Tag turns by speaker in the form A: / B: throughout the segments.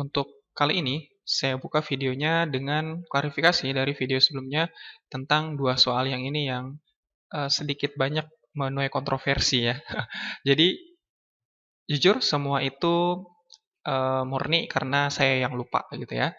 A: Untuk kali ini, saya buka videonya dengan klarifikasi dari video sebelumnya tentang dua soal yang ini yang sedikit banyak menuai kontroversi ya. Jadi, jujur semua itu murni karena saya yang lupa gitu ya.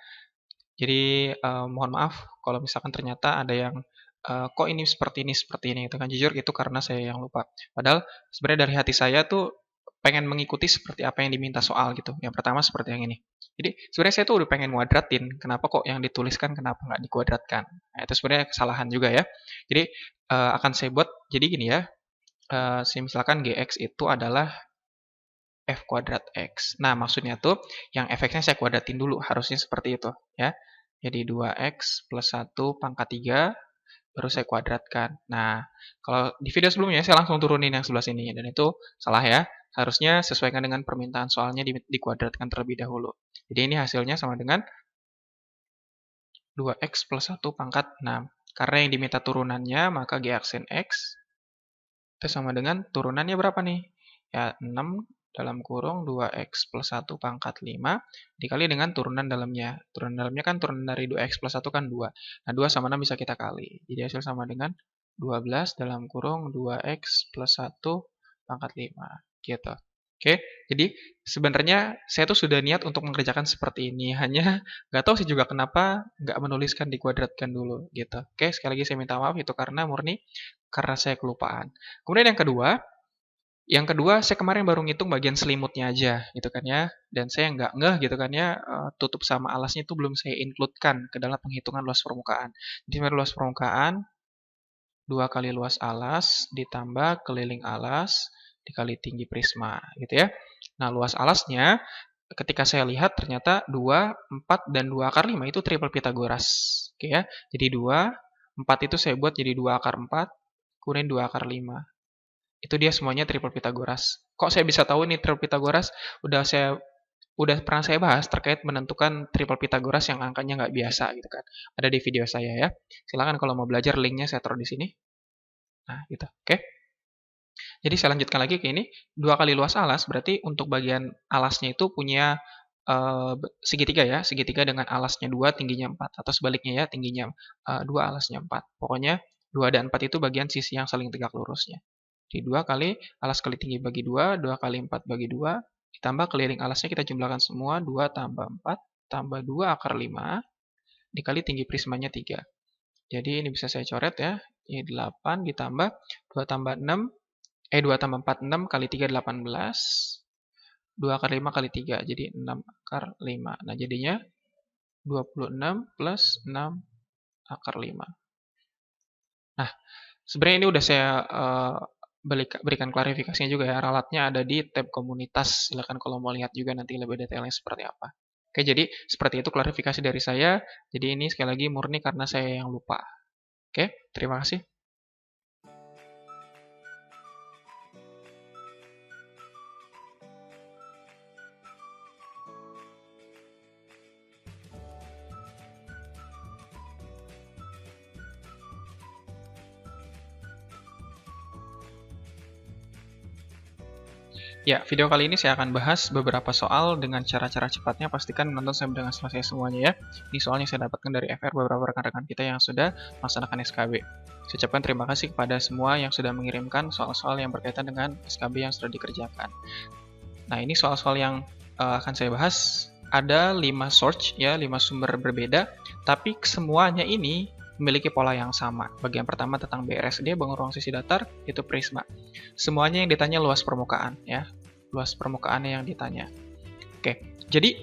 A: Jadi, mohon maaf kalau misalkan ternyata ada yang, kok seperti ini, gitu kan. Jujur itu karena saya yang lupa. Padahal sebenarnya dari hati saya tuh pengen mengikuti seperti apa yang diminta soal gitu. Yang pertama seperti yang ini. Jadi sebenarnya saya tuh udah pengen nguadratin, kenapa kok yang dituliskan kenapa nggak dikuadratkan. Nah, itu sebenarnya kesalahan juga ya. Jadi, akan saya buat jadi gini ya, misalkan GX itu adalah F kuadrat X. Nah, maksudnya tuh yang fx-nya saya kuadratin dulu, harusnya seperti itu ya. Jadi 2x plus 1 pangkat 3, baru saya kuadratkan. Nah, kalau di video sebelumnya saya langsung turunin yang sebelah sini, dan itu salah ya. Harusnya sesuaikan dengan permintaan soalnya dikuadratkan terlebih dahulu. Jadi ini hasilnya sama dengan 2x plus 1 pangkat 6. Karena yang diminta turunannya, maka G aksen X itu sama dengan turunannya berapa nih? Ya, 6 dalam kurung 2x plus 1 pangkat 5 dikali dengan turunan dalamnya. Turunan dalamnya kan turunan dari 2x plus 1 kan 2. Nah, 2 sama 6 bisa kita kali. Jadi hasil sama dengan 12 dalam kurung 2x plus 1 pangkat 5. Gitu. Oke, jadi sebenarnya saya tuh sudah niat untuk mengerjakan seperti ini. Hanya nggak tahu sih juga kenapa nggak menuliskan dikuadratkan dulu. Gitu. Oke, sekali lagi saya minta maaf itu karena murni karena saya kelupaan. Kemudian yang kedua, saya kemarin baru ngitung bagian selimutnya aja, gitu kan ya. Dan saya nggak ngeh gitu kan ya, tutup sama alasnya itu belum saya include-kan ke dalam penghitungan luas permukaan. Jadi luas permukaan, 2 kali luas alas, ditambah keliling alas, dikali tinggi prisma, gitu ya. Nah, luas alasnya, ketika saya lihat ternyata 2, 4, dan 2 akar 5 itu triple Pythagoras. Oke ya, jadi 2, 4 itu saya buat jadi 2 akar 4, kemudian 2 akar 5. Itu dia semuanya triple Pythagoras. Kok saya bisa tahu ini triple Pythagoras? Udah pernah saya bahas terkait menentukan triple Pythagoras yang angkanya nggak biasa gitu kan. Ada di video saya ya. Silakan kalau mau belajar linknya saya taruh di sini. Nah, gitu. Oke. Jadi saya lanjutkan lagi ke ini. 2 kali luas alas berarti untuk bagian alasnya itu punya segitiga ya. Segitiga dengan alasnya 2, tingginya 4. Atau sebaliknya ya, tingginya 2, alasnya 4. Pokoknya 2 dan 4 itu bagian sisi yang saling tegak lurusnya. Jadi 2 kali alas kali tinggi bagi 2, 2 kali 4 bagi 2, ditambah keliling alasnya kita jumlahkan semua, 2 tambah 4, tambah 2 akar 5, dikali tinggi prismanya 3. Jadi ini bisa saya coret ya, ini 8 ditambah 2 tambah 6, 2 tambah 4, 6 kali 3, 18, 2 akar 5 kali 3, jadi 6 akar 5. Nah jadinya 26 plus 6 akar 5. Nah, sebenarnya ini udah saya berikan klarifikasinya juga ya. Ralatnya ada di tab komunitas. Silahkan kalau mau lihat juga nanti lebih detailnya seperti apa. Oke, jadi seperti itu klarifikasi dari saya. Jadi ini sekali lagi murni karena saya yang lupa. Oke, terima kasih. Ya, video kali ini saya akan bahas beberapa soal dengan cara-cara cepatnya. Pastikan menonton sampai dengan selesai semuanya ya. Ini soalnya saya dapatkan dari FR beberapa rekan-rekan kita yang sudah melaksanakan SKB. Saya ucapkan terima kasih kepada semua yang sudah mengirimkan soal-soal yang berkaitan dengan SKB yang sudah dikerjakan. Nah, ini soal-soal yang akan saya bahas. Ada 5 source ya, 5 sumber berbeda, tapi semuanya ini memiliki pola yang sama. Bagian pertama tentang BRSD, bangun ruang sisi datar, itu prisma. Semuanya yang ditanya luas permukaan ya. Luas permukaannya yang ditanya. Oke. Jadi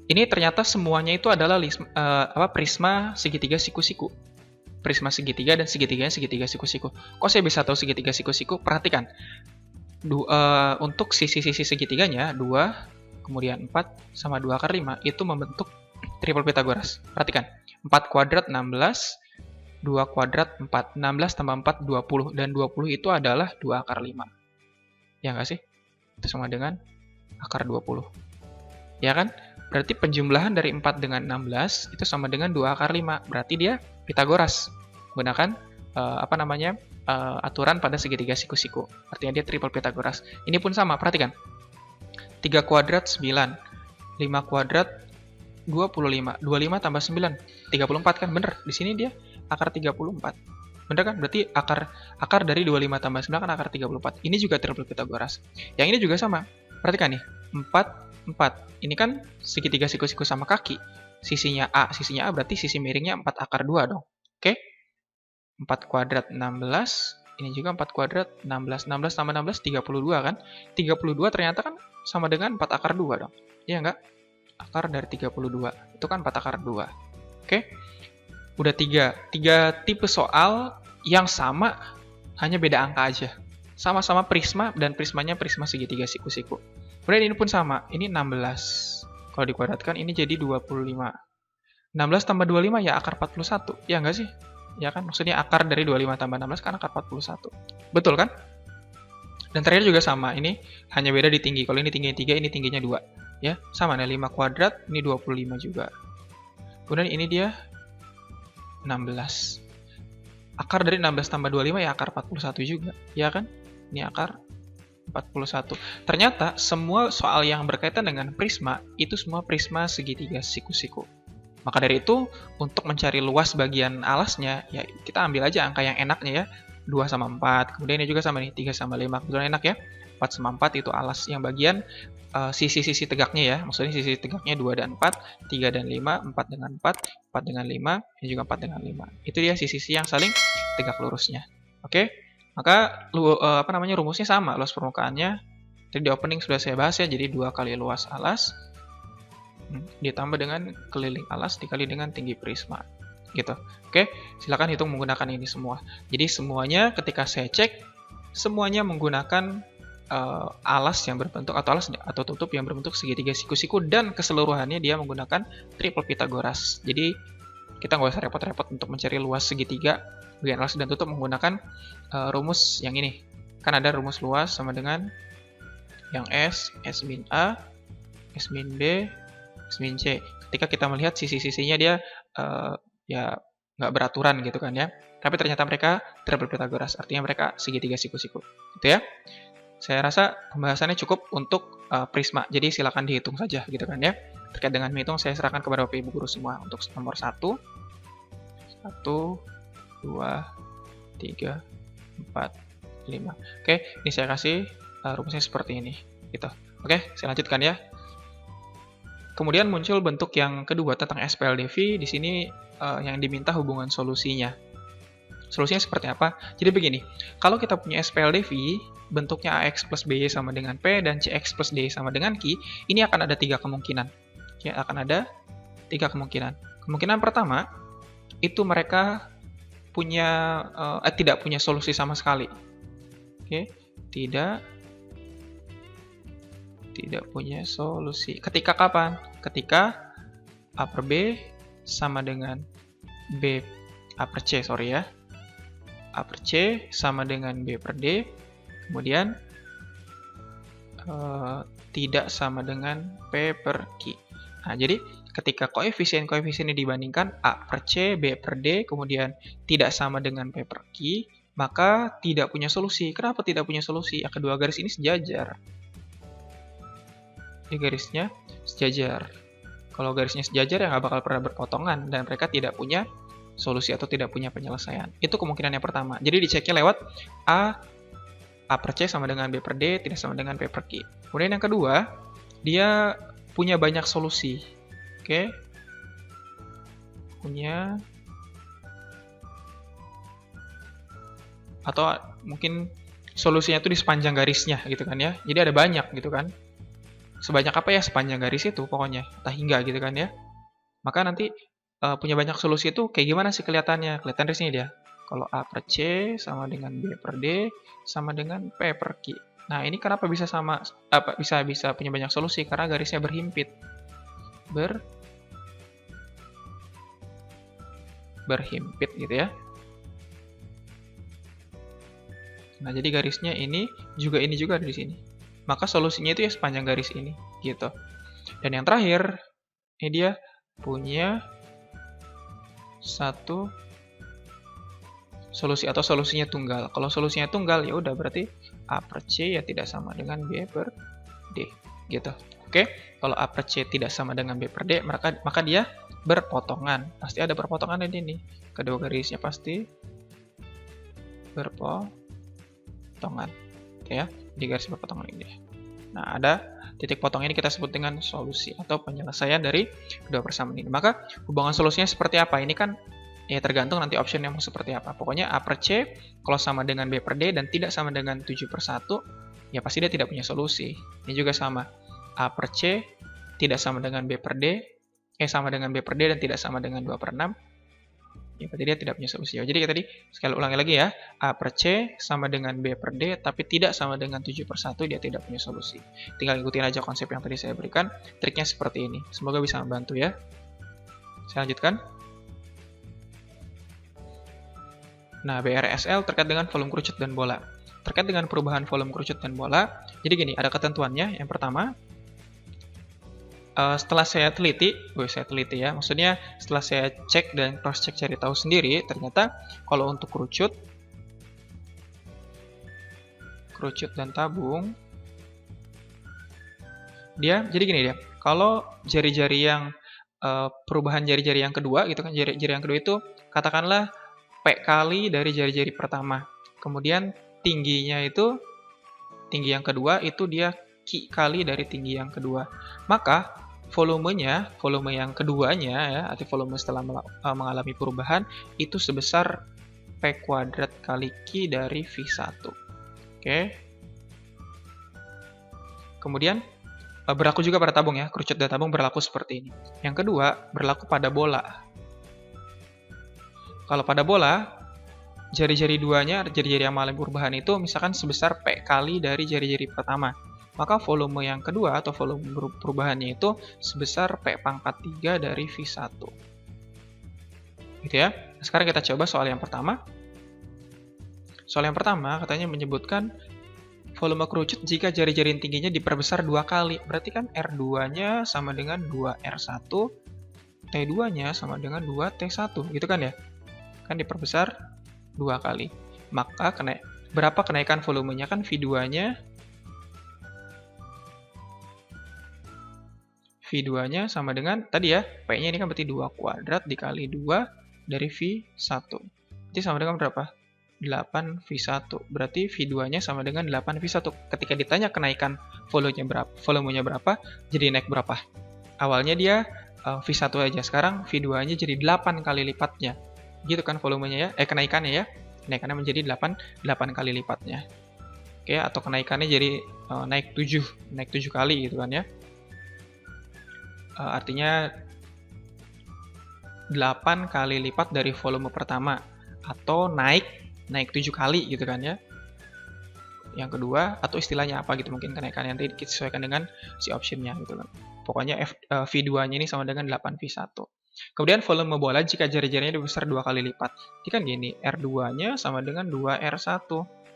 A: ini ternyata semuanya itu adalah prisma segitiga siku-siku. Prisma segitiga dan segitiganya segitiga siku-siku. Kok saya bisa tahu segitiga siku-siku? Perhatikan. Untuk sisi-sisi segitiganya 2, kemudian 4 sama 2 akar 5 itu membentuk triple Pythagoras. Perhatikan. 4 kuadrat 16, 2 kuadrat 4. 16 tambah 4, 20. Dan 20 itu adalah 2 akar 5. Ya nggak sih? Itu sama dengan akar 20. Ya kan? Berarti penjumlahan dari 4 dengan 16 itu sama dengan 2 akar 5. Berarti dia Pythagoras. Gunakan aturan pada segitiga siku-siku. Artinya dia triple Pythagoras. Ini pun sama, perhatikan. 3 kuadrat 9. 5 kuadrat 25. 25 tambah 9, 34 kan? Bener. Di sini dia akar 34. Bener kan? Berarti akar dari 25 tambah 9 kan akar 34. Ini juga triple Pitagoras. Yang ini juga sama. Perhatikan nih. 4, 4. Ini kan segitiga siku-siku sama kaki. Sisinya A berarti sisi miringnya 4 akar 2 dong. Oke? 4 kuadrat 16. Ini juga 4 kuadrat 16. 16 tambah 16, 32 kan? 32 ternyata kan sama dengan 4 akar 2 dong. Iya nggak? Akar dari 32. Itu kan 4 akar 2. Oke? Udah 3 tipe soal yang sama, hanya beda angka aja. Sama-sama prisma, dan prismanya prisma segitiga siku-siku. Kemudian ini pun sama, ini 16. Kalau dikuadratkan, ini jadi 25. 16 tambah 25 ya akar 41, ya nggak sih? Ya kan, maksudnya akar dari 25 tambah 16 kan akar 41. Betul kan? Dan terakhir juga sama, ini hanya beda di tinggi. Kalau ini tingginya 3, ini tingginya 2. Ya, sama, nah 5 kuadrat, ini 25 juga. Kemudian ini dia 16. Akar dari 16 tambah 25 ya akar 41 juga, ya kan? Ini akar 41. Ternyata semua soal yang berkaitan dengan prisma, itu semua prisma segitiga siku-siku. Maka dari itu, untuk mencari luas bagian alasnya, ya kita ambil aja angka yang enaknya ya. 2 sama 4, kemudian ini juga sama nih, 3 sama 5. Kebetulan enak ya. 4 sama 4 itu alas yang bagian sisi-sisi tegaknya ya. Maksudnya sisi tegaknya 2 dan 4, 3 dan 5, 4 dengan 4, 4 dengan 5, ini juga 4 dengan 5. Itu dia sisi-sisi yang saling tegak lurusnya. Oke? Maka rumusnya sama, luas permukaannya. Tadi di opening sudah saya bahas ya, jadi 2 kali luas alas ditambah dengan keliling alas dikali dengan tinggi prisma. Gitu. Oke, silakan hitung menggunakan ini semua. Jadi semuanya ketika saya cek, semuanya menggunakan alas yang berbentuk atau tutup yang berbentuk segitiga siku-siku, dan keseluruhannya dia menggunakan triple Pitagoras. Jadi kita nggak usah repot-repot untuk mencari luas segitiga bagian alas dan tutup menggunakan rumus yang ini. Kan ada rumus luas sama dengan yang S min A, S min B, S min C. Ketika kita melihat sisi-sisinya dia ya nggak beraturan gitu kan ya. Tapi ternyata mereka triple Pitagoras, artinya mereka segitiga siku-siku. Gitu ya. Saya rasa pembahasannya cukup untuk prisma, jadi silakan dihitung saja gitu kan ya. Terkait dengan menghitung, saya serahkan kepada Bapak Ibu Guru semua. Untuk nomor 1, 2, 3, 4, 5. Oke, ini saya kasih rumusnya seperti ini. Gitu. Oke, saya lanjutkan ya. Kemudian muncul bentuk yang kedua tentang SPLDV. Di sini yang diminta hubungan solusinya. Solusinya seperti apa? Jadi begini, kalau kita punya SPLDV, bentuknya AX plus BY sama dengan P dan CX plus DY sama dengan Q, ini akan ada 3 kemungkinan. Ya, akan ada 3 kemungkinan. Kemungkinan pertama, itu mereka tidak punya solusi sama sekali. Oke, tidak punya solusi. Ketika kapan? Ketika A per B sama dengan A per C sama dengan B per D, kemudian tidak sama dengan P per Q. Nah, jadi ketika koefisien-koefisien ini dibandingkan A per C, B per D, kemudian tidak sama dengan P per Q, maka tidak punya solusi. Kenapa tidak punya solusi? Ya, kedua garis ini sejajar. Ini garisnya sejajar. Kalau garisnya sejajar ya nggak bakal pernah berpotongan, dan mereka tidak punya solusi atau tidak punya penyelesaian. Itu kemungkinan yang pertama. Jadi diceknya lewat A per C sama dengan B per D, tidak sama dengan P per Q. Kemudian yang kedua, dia punya banyak solusi. Oke. Punya, atau mungkin solusinya itu di sepanjang garisnya gitu kan ya. Jadi ada banyak gitu kan. Sebanyak apa ya? Sepanjang garis itu pokoknya. Entah hingga gitu kan ya. Maka nanti punya banyak solusi itu kayak gimana sih kelihatannya? Kelihatan di sini dia. Kalau A per C sama dengan B per D sama dengan P per Q. Nah, ini kenapa bisa bisa punya banyak solusi? Karena garisnya berhimpit. Berhimpit gitu ya. Nah, jadi garisnya ini juga ada di sini. Maka solusinya itu ya sepanjang garis ini gitu. Dan yang terakhir, ini dia punya satu solusi atau solusinya tunggal. Kalau solusinya tunggal ya udah berarti A per C ya tidak sama dengan B per D gitu. Oke, kalau A per C tidak sama dengan B per D, maka dia berpotongan. Pasti ada perpotongan di sini. Kedua garisnya pasti berpotongan. Oke ya, di garis berpotongan ini. Nah, ada titik potong ini kita sebut dengan solusi atau penyelesaian dari kedua persamaan ini. Maka hubungan solusinya seperti apa? Ini kan ya tergantung nanti option yang mau seperti apa. Pokoknya A per C kalau sama dengan B per D dan tidak sama dengan 7 per 1, ya pasti dia tidak punya solusi. Ini juga sama. A per C tidak sama dengan B per D, sama dengan B per D dan tidak sama dengan 2 per 6, ya berarti dia tidak punya solusi. Jadi tadi sekali ulangi lagi ya, A per C sama dengan B per D, tapi tidak sama dengan 7 per 1, dia tidak punya solusi. Tinggal ikutin aja konsep yang tadi saya berikan, triknya seperti ini. Semoga bisa membantu ya. Saya lanjutkan. Nah, BRSL terkait dengan volume kerucut dan bola. Terkait dengan perubahan volume kerucut dan bola, jadi gini, ada ketentuannya. Yang pertama, setelah saya teliti ya, maksudnya setelah saya cek dan cross check cari tahu sendiri, ternyata kalau untuk kerucut dan tabung, jadi gini dia, kalau jari-jari yang perubahan jari-jari yang kedua gitu kan, jari-jari yang kedua itu katakanlah P kali dari jari-jari pertama, kemudian tinggi yang kedua itu dia Q kali dari tinggi yang kedua, maka volume yang keduanya ya, atau volume setelah mengalami perubahan itu sebesar P kuadrat kali Q dari V1. Oke. Kemudian berlaku juga pada tabung ya, kerucut dan tabung berlaku seperti ini. Yang kedua, berlaku pada bola. Kalau pada bola, jari-jari duanya, jari-jari yang mengalami perubahan itu misalkan sebesar P kali dari jari-jari pertama. Maka volume yang kedua atau volume perubahannya itu sebesar P pangkat 3 dari V1. Gitu ya. Nah, sekarang kita coba soal yang pertama. Soal yang pertama katanya menyebutkan volume kerucut jika jari-jari tingginya diperbesar 2 kali. Berarti kan R2-nya sama dengan 2R1, T2-nya sama dengan 2T1. Gitu kan ya? Kan diperbesar 2 kali. Maka berapa kenaikan volumenya? Kan V2-nya sama dengan, tadi ya, P-nya ini kan berarti 2 kuadrat dikali 2 dari V1. Jadi sama dengan berapa? 8V1. Berarti V2-nya sama dengan 8V1. Ketika ditanya kenaikan volumenya berapa, jadi naik berapa? Awalnya dia V1 aja, sekarang V2-nya jadi 8 kali lipatnya. Gitu kan volumenya ya, kenaikannya ya. Kenaikannya menjadi 8 kali lipatnya. Oke, atau kenaikannya jadi naik 7 kali gitu kan ya. Artinya 8 kali lipat dari volume pertama, atau naik 7 kali gitu kan ya. Yang kedua, atau istilahnya apa gitu, mungkin kenaikan yang nanti kita sesuaikan dengan si optionnya gitu kan. Pokoknya V2-nya ini sama dengan 8V1. Kemudian volume bola jika jari-jarinya besar 2 kali lipat. Jadi kan gini, R2-nya sama dengan 2R1.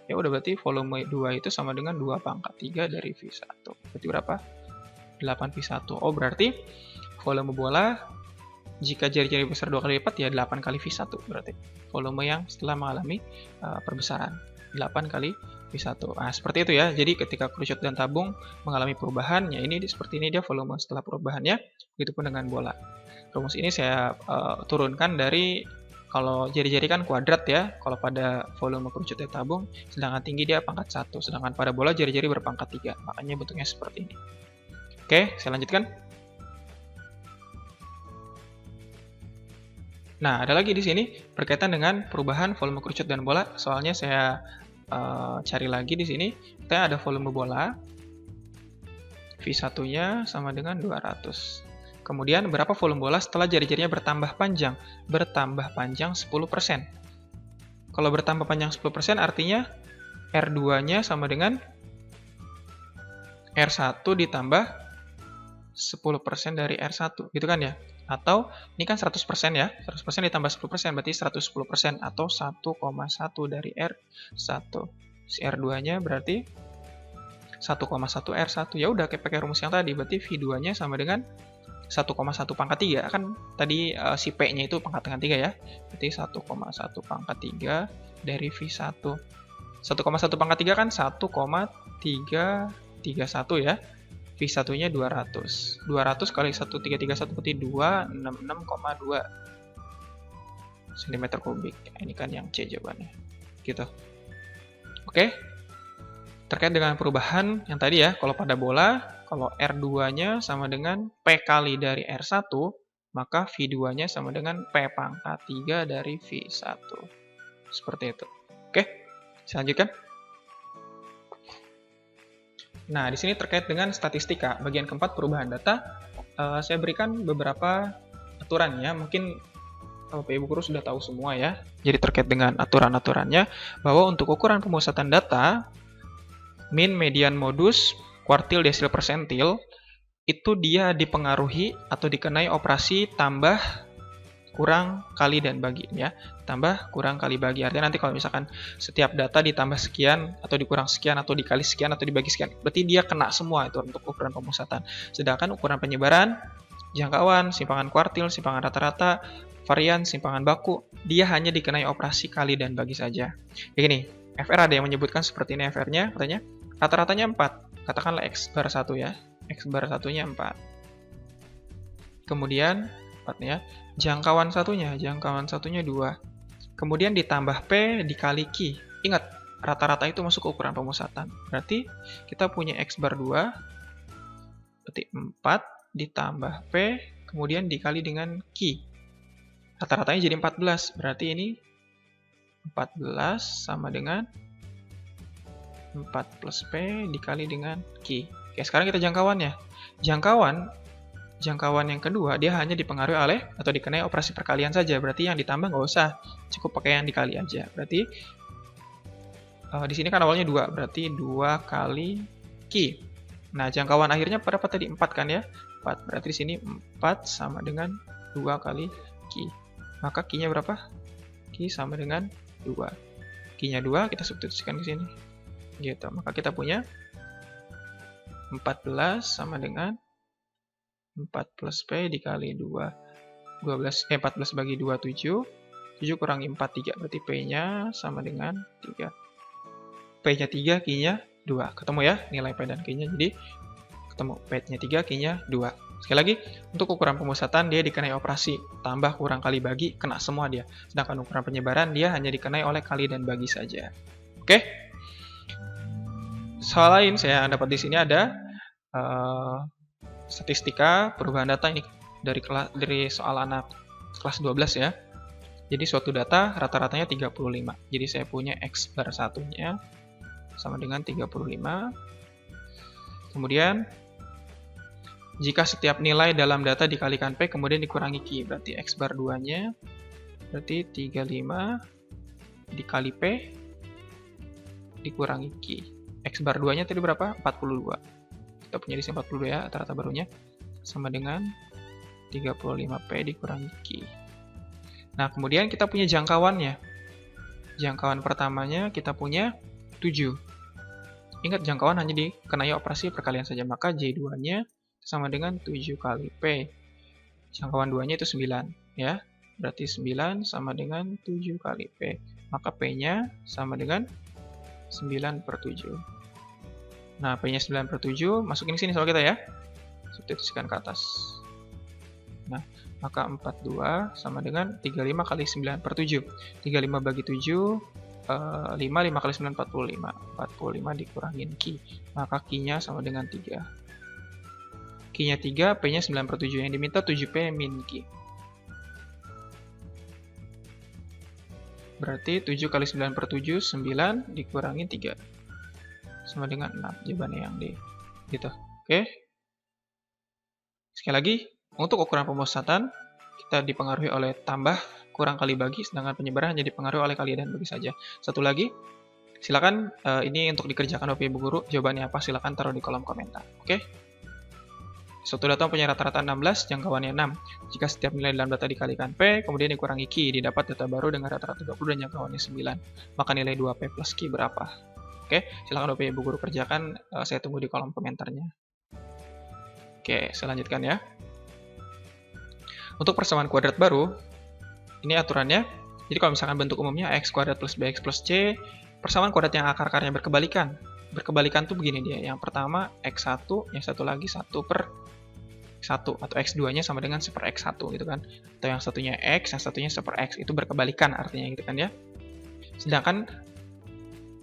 A: Ya udah, berarti volume 2 itu sama dengan 2 pangkat 3 dari V1. Berarti berapa? 8V1. Oh, berarti volume bola jika jari-jari besar 2 kali lipat ya 8 kali V1 berarti. Volume yang setelah mengalami perbesaran. 8 kali V1. Nah, seperti itu ya. Jadi ketika kerucut dan tabung mengalami perubahan, ya ini seperti ini dia volume setelah perubahannya. Begitupun dengan bola. Rumus ini saya turunkan dari, kalau jari-jari kan kuadrat ya, kalau pada volume kerucut dan tabung, sedangkan tinggi dia pangkat 1, sedangkan pada bola jari-jari berpangkat 3. Makanya bentuknya seperti ini. Oke, saya lanjutkan. Nah, ada lagi di sini berkaitan dengan perubahan volume kerucut dan bola. Soalnya saya cari lagi di sini. Kita ada volume bola. V1-nya sama dengan 200. Kemudian berapa volume bola setelah jari-jarinya bertambah panjang? Bertambah panjang 10%. Kalau bertambah panjang 10% artinya R2-nya sama dengan R1 ditambah 10% dari R1, gitu kan ya? Atau, ini kan 100% ya, 100% ditambah 10%, berarti 110%, atau 1,1 dari R1. Si R2-nya berarti 1,1 R1. Ya udah, kayak pakai rumus yang tadi, berarti V2-nya sama dengan 1,1 pangkat 3. Kan tadi si P-nya itu pangkat dengan 3 ya. Berarti 1,1 pangkat 3 dari V1. 1,1 pangkat 3 kan 1,331 ya. V1-nya 200. 200 kali 1331 berarti 266,2 cm kubik. Ini kan yang C jawabannya. Gitu. Oke. Terkait dengan perubahan yang tadi ya, kalau pada bola, kalau R2-nya sama dengan P kali dari R1, maka V2-nya sama dengan P pangkat 3 dari V1. Seperti itu. Oke, saya lanjutkan. Nah, di sini terkait dengan statistika, bagian keempat perubahan data, saya berikan beberapa aturan ya. Mungkin Bapak Ibu guru sudah tahu semua ya. Jadi terkait dengan aturan-aturannya, bahwa untuk ukuran pemusatan data, min, median, modus, kuartil, desil, persentil, itu dia dipengaruhi atau dikenai operasi tambah, kurang, kali, dan bagi ya. Tambah, kurang, kali, bagi. Artinya nanti kalau misalkan setiap data ditambah sekian, atau dikurang sekian, atau dikali sekian, atau dibagi sekian, berarti dia kena semua itu untuk ukuran pemusatan. Sedangkan ukuran penyebaran, jangkauan, simpangan kuartil, simpangan rata-rata, varian, simpangan baku, dia hanya dikenai operasi kali dan bagi saja. Kayak gini, FR ada yang menyebutkan seperti ini FR-nya, katanya rata-ratanya 4. Katakanlah X bar 1 ya. X bar 1-nya 4. Kemudian 4 ya. Jangkauan satunya 2. Kemudian ditambah P dikali Q. Ingat, rata-rata itu masuk ke ukuran pemusatan. Berarti kita punya X bar 2, berarti 4 ditambah P, kemudian dikali dengan Q. Rata-ratanya jadi 14. Berarti ini 14 sama dengan 4 plus P dikali dengan Q. Oke, sekarang kita jangkauannya. Jangkauan yang kedua, dia hanya dipengaruhi oleh atau dikenai operasi perkalian saja. Berarti yang ditambah nggak usah, cukup pakai yang dikali aja. Berarti di sini kan awalnya 2, berarti 2 kali Q. Nah, jangkauan akhirnya berapa tadi? 4 kan ya? 4. Berarti di sini 4 sama dengan 2 kali Q. Maka Q-nya berapa? Q sama dengan 2. Q-nya 2, kita substitusikan ke sini. Gitu. Maka kita punya 14 sama dengan 4 plus P dikali 2. 14 bagi 2, 7. 7 kurangi 4, 3. Berarti P-nya sama dengan 3. P-nya 3, Q-nya 2. Ketemu ya nilai P dan Q-nya. Jadi ketemu P-nya 3, Q-nya 2. Sekali lagi, untuk ukuran pemusatan dia dikenai operasi tambah, kurang, kali, bagi, kena semua dia. Sedangkan ukuran penyebaran dia hanya dikenai oleh kali dan bagi saja. Oke? Soal lain saya dapat di sini ada statistika perubahan data ini dari soal anak kelas 12 ya. Jadi suatu data rata-ratanya 35. Jadi saya punya X bar 1-nya sama dengan 35. Kemudian jika setiap nilai dalam data dikalikan P kemudian dikurangi Q, berarti X bar 2-nya berarti 35 dikali P dikurangi Q. X bar 2-nya tadi berapa? 42. Kita punya di sini 42 ya, rata-rata barunya sama dengan 35P dikurangi Q. Nah, kemudian kita punya jangkauannya. Jangkauan pertamanya kita punya 7. Ingat, jangkauan hanya dikenai operasi perkalian saja, maka J2-nya sama dengan 7 kali P. Jangkauan 2-nya itu 9 ya. Berarti 9 sama dengan 7 kali P. Maka P-nya sama dengan 9 per 7. Nah, P-nya 9 per 7, masukin sini soal kita ya. Substitusikan ke atas. Nah, maka 42 sama dengan 35 kali 9 per 7. 35 bagi 7, 5 kali 9, 45. 45 dikurangin Q. Maka Q-nya sama dengan 3. Q-nya 3, P-nya 9 per 7. Yang diminta 7P min Q. Berarti 7 kali 9 per 7, 9 dikurangi 3. Sama dengan 6. Jawabannya yang D. Gitu. Oke. Sekali lagi, untuk ukuran pemusatan, kita dipengaruhi oleh tambah, kurang, kali, bagi, sedangkan penyebaran hanya dipengaruhi oleh kali dan bagi saja. Satu lagi, silakan ini untuk dikerjakan Bapak Ibu Guru. Jawabannya apa? Silakan taruh di kolom komentar. Oke. Suatu data punya rata-rata 16, jangkauannya 6. Jika setiap nilai dalam data dikalikan P, kemudian dikurangi Q, didapat data baru dengan rata-rata 20 dan jangkauannya 9. Maka nilai 2P plus Q berapa? Oke, silakan Bapak Ibu Guru kerjakan. Saya tunggu di kolom komentarnya. Oke, saya lanjutkan ya. Untuk persamaan kuadrat baru, ini aturannya. Jadi kalau misalkan bentuk umumnya X kuadrat plus BX plus C, persamaan kuadrat yang akar-akarnya berkebalikan. berkebalikan tuh begini dia. Yang pertama X1, yang satu lagi 1/1, atau X2-nya sama dengan 1/X1 gitu kan. Atau yang satunya X, yang satunya 1/X. Itu berkebalikan artinya gitu kan ya. Sedangkan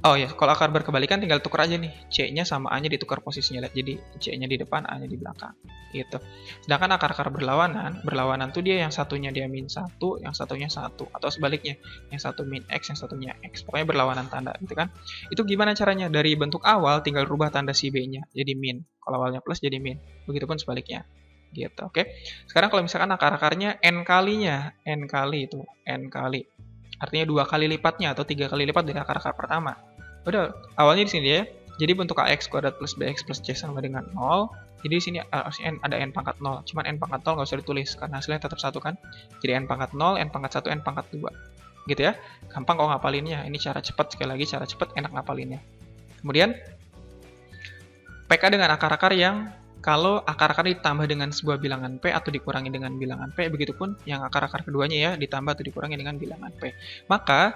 A: oh ya, kalau akar berkebalikan tinggal tukar aja nih. C-nya sama A-nya ditukar posisinya. Lihat, jadi C-nya di depan, A-nya di belakang. Gitu. Sedangkan akar-akar berlawanan tuh dia yang satunya dia -1, yang satunya 1. Atau sebaliknya, yang satu min X, yang satunya X. Pokoknya berlawanan tanda gitu kan. Itu gimana caranya? Dari bentuk awal tinggal rubah tanda si B-nya jadi min. Kalau awalnya plus jadi min. Begitupun sebaliknya. Gitu, oke. Sekarang kalau misalkan akar-akarnya N kalinya, N kali itu, N kali. Artinya 2 kali lipatnya atau 3 kali lipat dari akar-akar pertama. Udah, awalnya di sini ya. Jadi bentuk AX kuadrat plus BX plus C sama dengan 0. Jadi di sini ada N pangkat 0. Cuman N pangkat 0 nggak usah ditulis, karena hasilnya tetap 1 kan. Jadi N pangkat 0, N pangkat 1, N pangkat 2. Gitu ya. Gampang kok ngapalinnya. Ini cara cepat, sekali lagi cara cepat, enak ngapalinnya. Kemudian, PK dengan akar-akar yang kalau akar-akar ditambah dengan sebuah bilangan P atau dikurangi dengan bilangan P, begitupun yang akar-akar keduanya ya, ditambah atau dikurangi dengan bilangan P. Maka,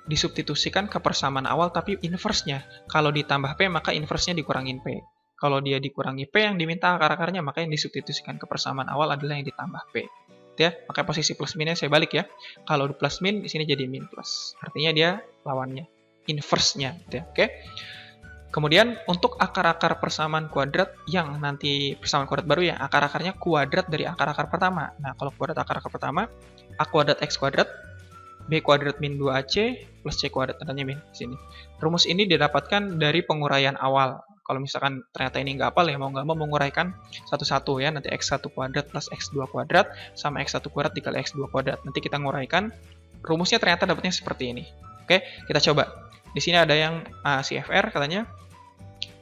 A: disubstitusikan ke persamaan awal tapi inverse-nya. Kalau ditambah P, maka inverse-nya dikurangin P. Kalau dia dikurangi P yang diminta akar-akarnya, maka yang disubstitusikan ke persamaan awal adalah yang ditambah P. Ya, maka posisi plus minnya saya balik ya. Kalau plus min, di sini jadi min plus. Artinya dia lawannya, inverse-nya. Gitu ya. Oke. Kemudian untuk akar-akar persamaan kuadrat yang nanti persamaan kuadrat baru ya, akar-akarnya kuadrat dari akar-akar pertama. Nah, kalau kuadrat akar-akar pertama, A kuadrat X kuadrat, B kuadrat min 2AC plus C kuadrat, tandanya min di sini. Rumus ini didapatkan dari penguraian awal. Kalau misalkan ternyata ini nggak hafal ya, mau nggak mau menguraikan satu-satu ya. Nanti X1 kuadrat plus X2 kuadrat sama X1 kuadrat dikali X2 kuadrat. Nanti kita nguraikan, rumusnya ternyata dapatnya seperti ini. Oke, kita coba. Di sini ada yang CFR katanya,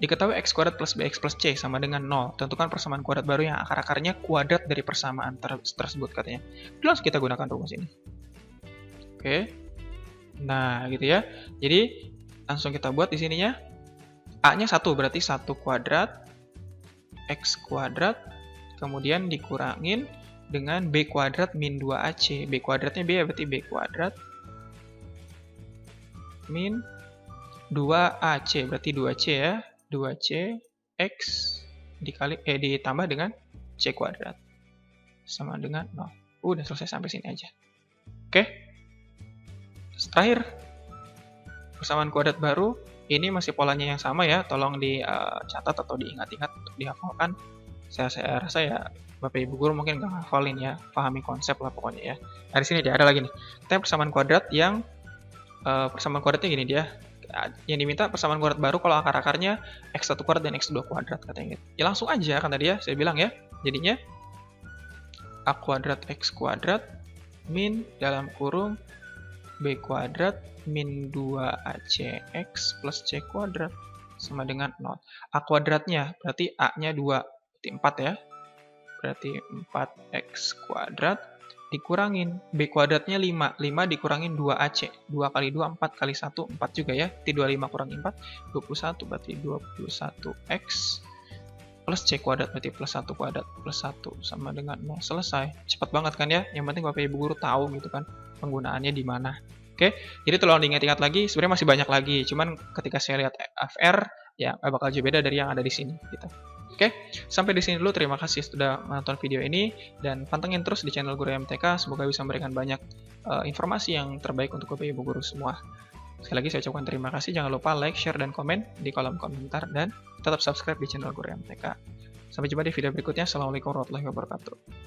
A: diketahui X kuadrat plus BX plus C sama dengan 0. Tentukan persamaan kuadrat baru yang akar-akarnya kuadrat dari persamaan tersebut katanya. Langsung kita gunakan rumus ini. Oke. Nah, gitu ya. Jadi, langsung kita buat di sininya. A-nya 1, berarti 1 kuadrat X kuadrat, kemudian dikurangin dengan B kuadrat min 2AC. B kuadratnya B, berarti B kuadrat min 2AC, berarti 2C ya. 2C X ditambah dengan C kuadrat. Sama dengan 0. Udah selesai sampai sini aja. Oke. Terakhir, persamaan kuadrat baru, ini masih polanya yang sama ya, tolong dicatat atau diingat-ingat untuk dihafalkan. Saya rasa ya Bapak Ibu guru mungkin nggak hafalin ya, pahami konsep lah pokoknya ya. Nah, di sini dia ada lagi nih. Kita persamaan kuadrat yang persamaan kuadratnya gini dia. Yang diminta persamaan kuadrat baru kalau akar-akarnya X1 kuadrat dan X2 kuadrat katanya gitu. Ya langsung aja kan tadi ya, saya bilang ya. Jadinya A kuadrat X kuadrat min dalam kurung B kuadrat min 2ACX plus C kuadrat sama dengan 0. A kuadratnya berarti A-nya 2, berarti 4 ya. Berarti 4X kuadrat dikurangin B kuadratnya 5. 5 dikurangin 2AC. 2 kali 2, 4 kali 1, 4 juga ya. Berarti 25 kurangi 4, 21. Berarti 21X plus C kuadrat, berarti plus 1 kuadrat plus 1 sama dengan 0. Selesai. Cepat banget kan ya. Yang penting Bapak Ibu guru tahu gitu kan penggunaannya di mana. Oke, jadi tolong diingat-ingat lagi. Sebenarnya masih banyak lagi. Cuman ketika saya lihat FR, ya bakal jauh beda dari yang ada di sini. Gitu. Oke, sampai di sini dulu. Terima kasih sudah menonton video ini. Dan pantengin terus di channel Guru MTK. Semoga bisa memberikan banyak informasi yang terbaik untuk Bapak Ibu guru semua. Sekali lagi saya ucapkan terima kasih. Jangan lupa like, share, dan komen di kolom komentar. Dan tetap subscribe di channel Guru MTK. Sampai jumpa di video berikutnya. Assalamualaikum warahmatullahi wabarakatuh.